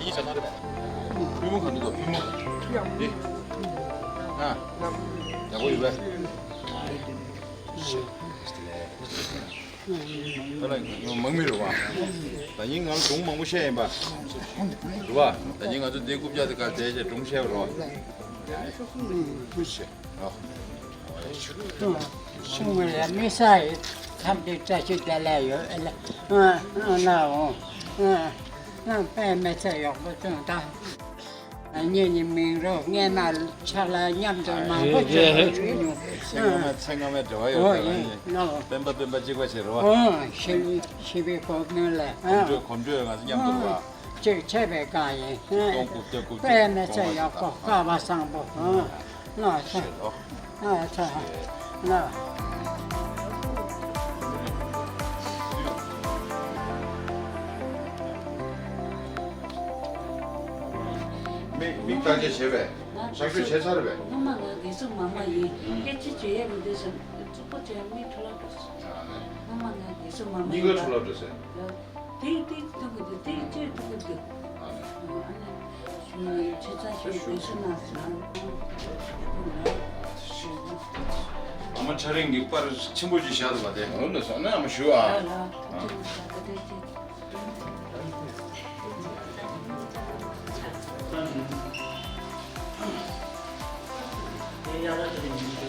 이게 전화를 불문 간다. 불문. 예. 아. 야, 거기 왜? 本来蒙没了吧？但应该中蒙不写吧？是吧？但应该是这股票这个这些中写了吧？不写啊。chung là mấy sai tham đi ra chứ đã lại rồi nào bé mẹ sẽ học với chúng ta như mình rồi nghe mà cha là nhầm rồi mà có chuyện 생각하면 좋아요. 뱀바 찍고 싶어. 집에 거기는 래 건조해 가지고 냠도 제 집에 가요 bé mẹ sẽ học có ba sang bộ nó nó 밑까지 제배. 삭수 제사를 배. 엄마가 계속 마마이 깨치 죄에 대해서 조금 재미 틀어줬어. 엄마가 계속 마마이 이거 줄러주세요. 데이트 누구도 데이트 누구도 아니 제자식 대신 아마 촬영 육발을 친구지 시하도 봐대. 어느 선은 아마 쉬워. 네, 알아드립니다.